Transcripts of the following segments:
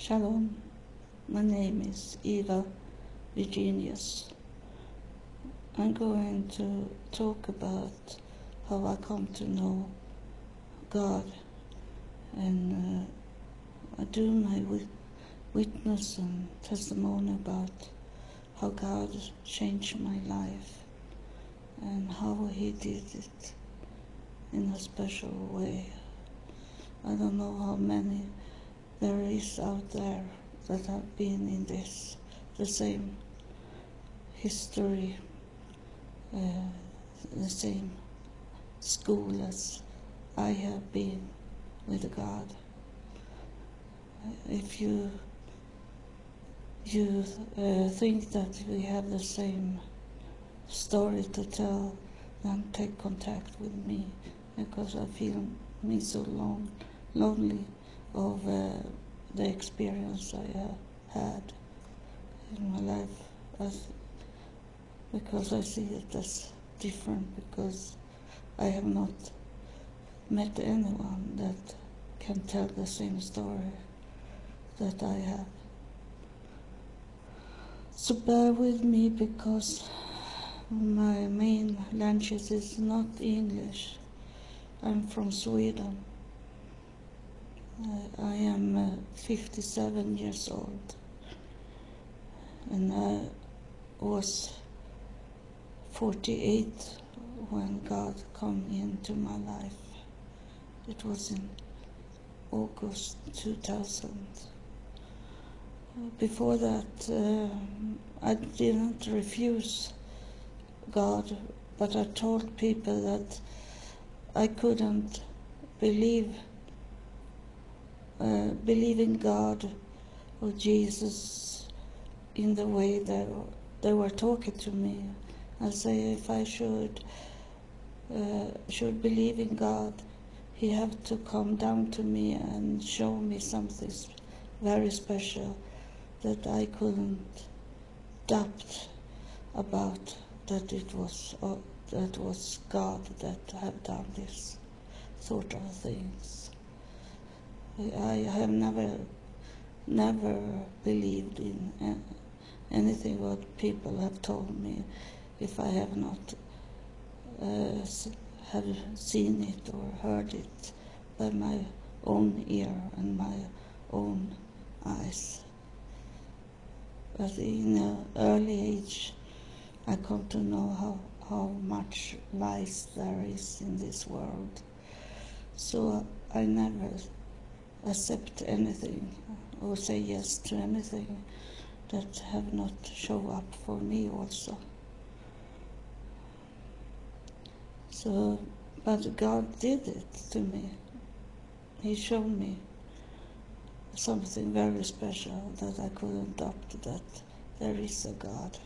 Shalom, my name is Eva Virginius. I'm going to talk about how I come to know God, and I do my witness and testimony about how God changed my life and how He did it in a special way. I don't know how many there is out there that have been in the same history, the same school as I have been with God. If you think that we have the same story to tell, then take contact with me, because I feel me so lonely of the experience I have had in my life, because I see it as different, because I have not met anyone that can tell the same story that I have. So bear with me, because my main language is not English. I'm from Sweden. I am 57 years old, and I was 48 when God came into my life. It was in August 2000. Before that, I didn't refuse God, but I told people that I couldn't believe in God or Jesus in the way they were talking to me. I say, if I should believe in God, He have to come down to me and show me something very special that I couldn't doubt about, that it was God that have done this sort of things. I have never believed in anything what people have told me if I have not have seen it or heard it by my own ear and my own eyes. But in an early age, I come to know how much lies there is in this world. So I never accept anything or say yes to anything that have not show up for me also. So, but God did it to me. He showed me something very special that I couldn't doubt, that there is a God.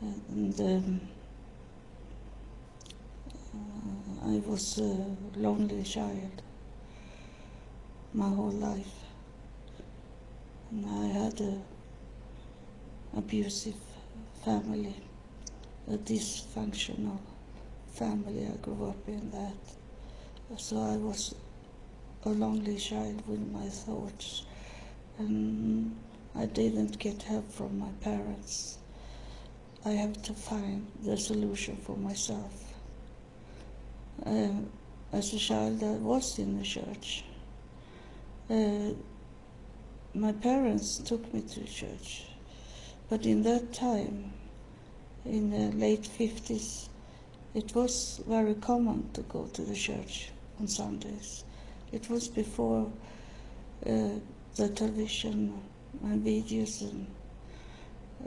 And I was a lonely child my whole life. And I had an abusive family, a dysfunctional family. I grew up in that. So I was a lonely child with my thoughts, and I didn't get help from my parents. I have to find the solution for myself. As a child, I was in the church. My parents took me to church, but in that time, in the late 50s, it was very common to go to the church on Sundays. It was before the television and videos and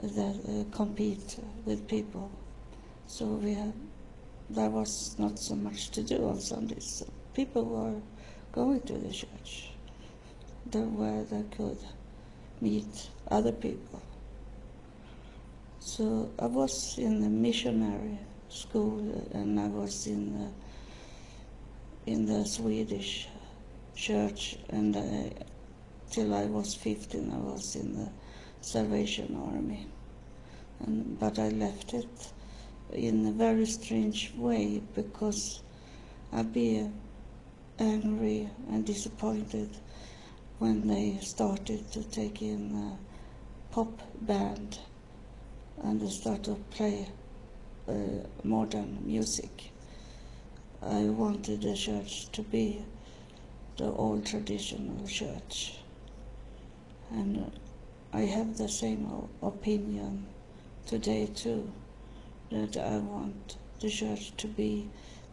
that compete with people. So there was not so much to do on Sundays. So people were going to the church, where they could meet other people. So I was in the missionary school, and I was in the Swedish church, and till I was 15 I was in the Salvation Army. But I left it in a very strange way, because I'd be angry and disappointed when they started to take in a pop band and they started to play modern music. I wanted the church to be the old traditional church. And I have the same opinion today too, that I want the church to be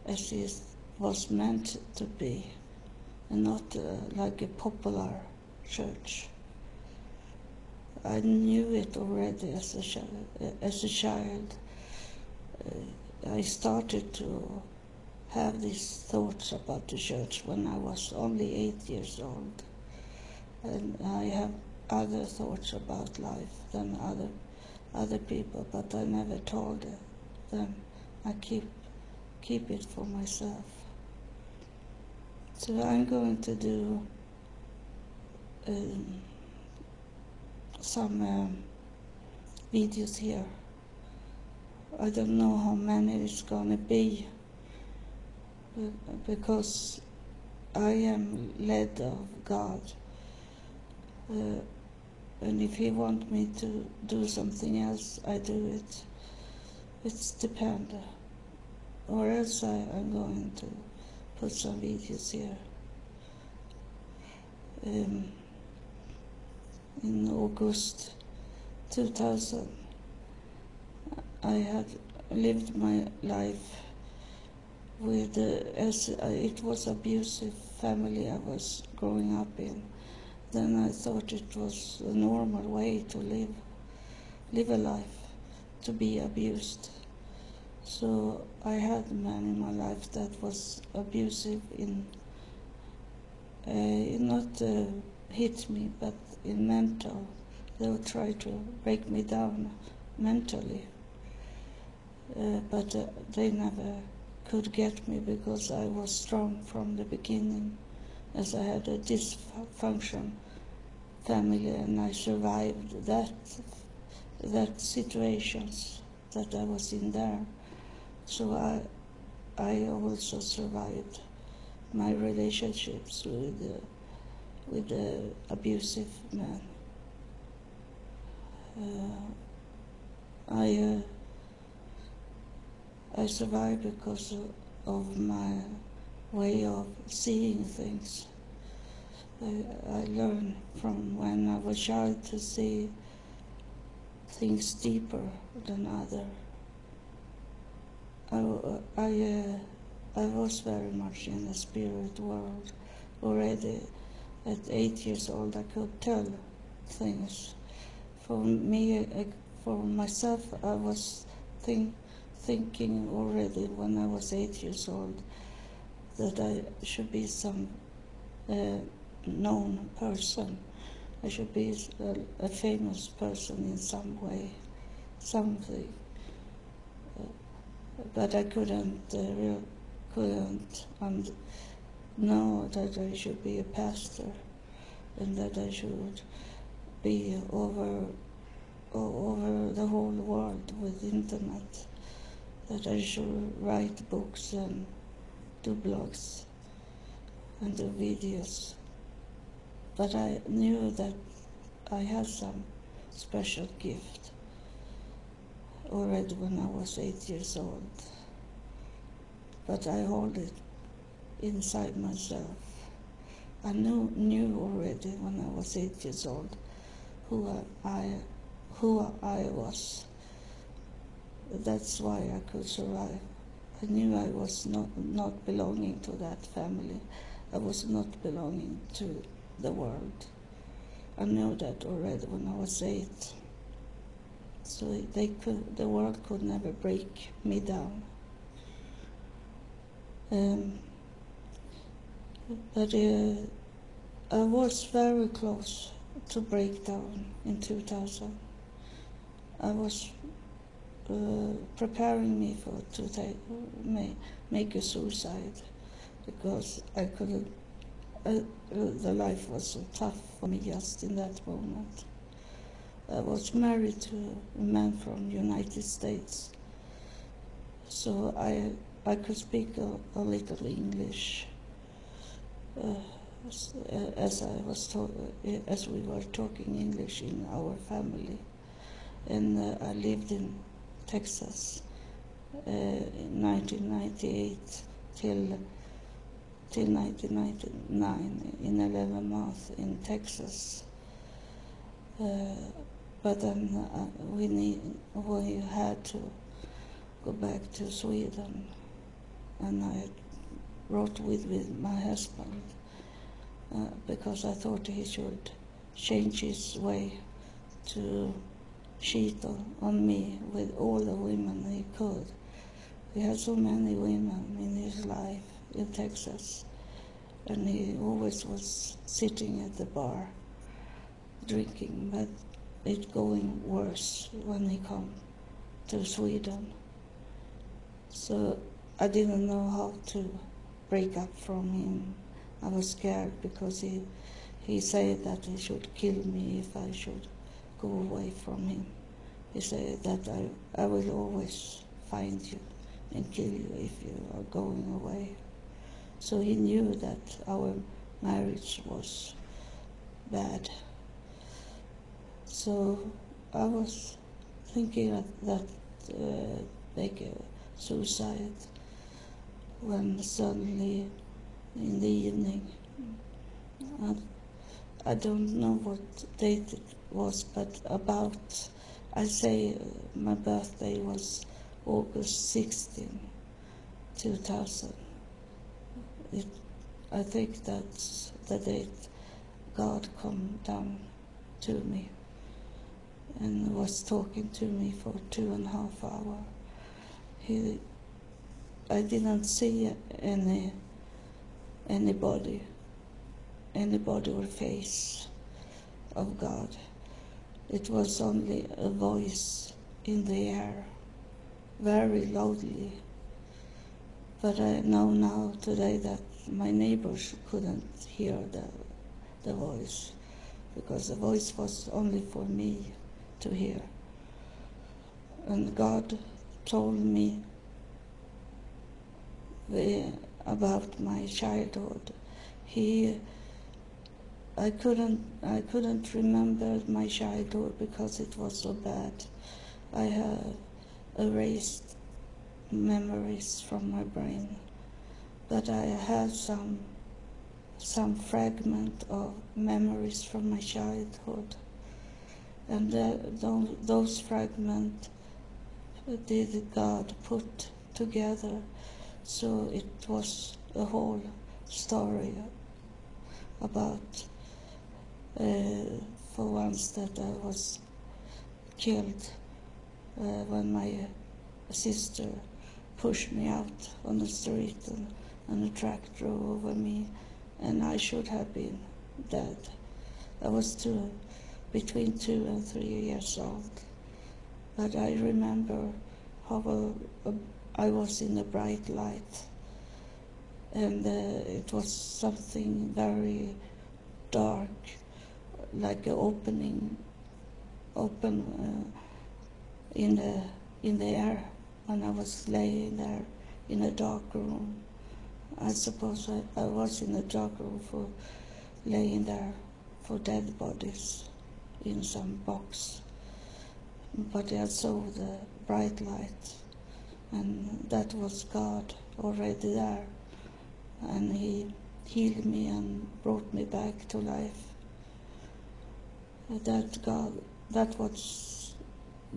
as it was meant to be, and not like a popular church. I knew it already as a child. I started to have these thoughts about the church when I was only 8 years old. And I have other thoughts about life than other people, but I never told them. I keep it for myself. So I'm going to do some videos here. I don't know how many it's going to be, because I am led of God. And if He wants me to do something else, I do it. It's depend. Or else I'm going to put some videos here. In August 2000, I had lived my life with, it was abusive family I was growing up in. Then I thought it was a normal way to live a life, to be abused. So I had a man in my life that was abusive in not hit me, but in mental. They would try to break me down mentally. But they never could get me because I was strong from the beginning, as I had a dysfunction family, and I survived that situations that I was in there. So I also survived my relationships with the abusive man. I survived because of my way of seeing things. I learned from when I was a child to see things deeper than other. I was very much in the spirit world already. At 8 years old, I could tell things. For me, for myself, I was thinking already when I was 8 years old that I should be some known person. I should be a famous person in some way, something. But I couldn't know that I should be a pastor and that I should be over the whole world with internet, that I should write books and do blogs and do videos. But I knew that I had some special gift already when I was 8 years old. But I hold it inside myself. I knew already when I was 8 years old who I was. That's why I could survive. I knew I was not belonging to that family. I was not belonging to the world. I knew that already when I was 8. So the world could never break me down. But I was very close to breakdown in 2000. I was preparing me to make a suicide because I couldn't. The life was so tough for me just in that moment. I was married to a man from the United States, so I could speak a little English. as we were talking English in our family, and I lived in Texas in 1998 till 1999 in 11 months in Texas. But then we had to go back to Sweden, and I wrote with my husband because I thought he should change his way to cheat on me with all the women he could. He had so many women in his life in Texas, and he always was sitting at the bar drinking, but it going worse when he come to Sweden. So I didn't know how to break up from him. I was scared because he said that he should kill me if I should go away from him. He said that I will always find you and kill you if you are going away. So he knew that our marriage was bad. So I was thinking that make a suicide when suddenly in the evening, I don't know what date it was, but I say my birthday was August 16, 2000. I think that's the date God come down to me and was talking to me for 2.5 hours. I didn't see anybody or face of God. It was only a voice in the air, very loudly. But I know now today that my neighbors couldn't hear the voice, because the voice was only for me to hear. And God told me about my childhood. I couldn't remember my childhood because it was so bad. I have erased memories from my brain, but I had some fragment of memories from my childhood, and those fragments did God put together, so it was a whole story about for once that I was killed when my sister pushed me out on the street and a truck drove over me, and I should have been dead. I was between 2 and 3 years old, but I remember how I was in a bright light, and it was something very dark, like an open in the air when I was laying there in a dark room. I suppose I was in a dark room for laying there for dead bodies in some box. But I saw the bright light, and that was God already there, and He healed me and brought me back to life. That was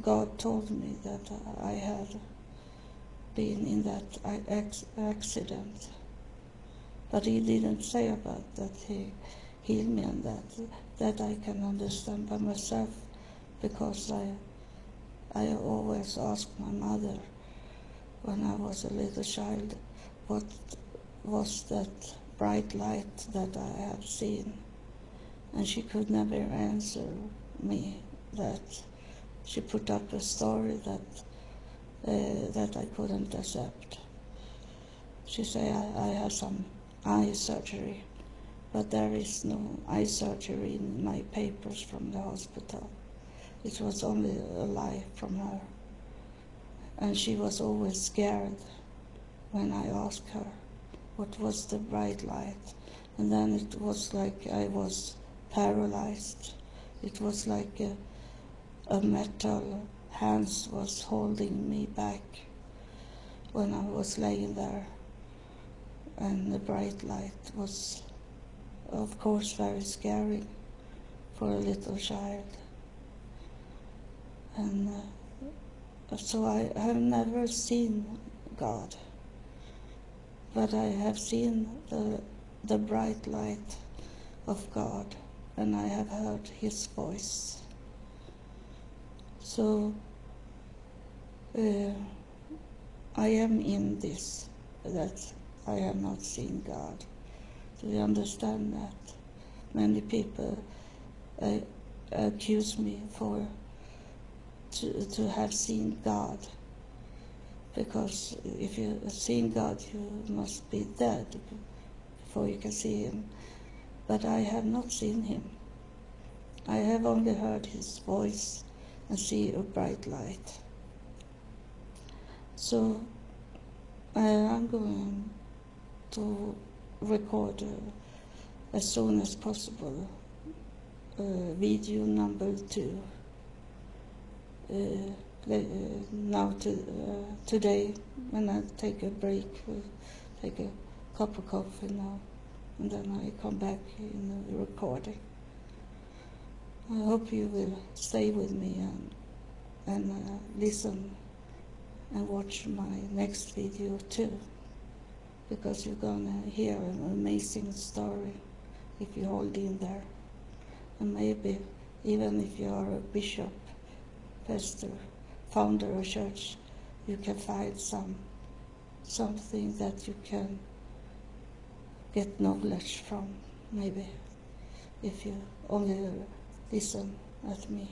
God told me that I had been in that accident. But He didn't say about that He healed me, and that I can understand by myself, because I always asked my mother when I was a little child what was that bright light that I had seen, and she could never answer me that. She put up a story that I couldn't accept. She said I had some eye surgery, but there is no eye surgery in my papers from the hospital. It was only a lie from her. And she was always scared when I asked her what was the bright light. And then it was like I was paralyzed. It was like a metal hands was holding me back when I was laying there. And the bright light was, of course, very scary for a little child. And so I have never seen God, but I have seen the bright light of God, and I have heard His voice. So I am in this, that I have not seen God. Do you understand that? Many people accuse me to have seen God, because if you have seen God, you must be dead before you can see Him. But I have not seen Him. I have only heard His voice and see a bright light. So I'm going to record as soon as possible video number 2. Now today, when I take a break, take a cup of coffee now, and then I come back in the recording. I hope you will stay with me and listen and watch my next video too, because you're gonna hear an amazing story if you hold in there. And maybe even if you are a bishop, pastor, founder of a church, you can find something that you can get knowledge from, maybe, if you only listen at me.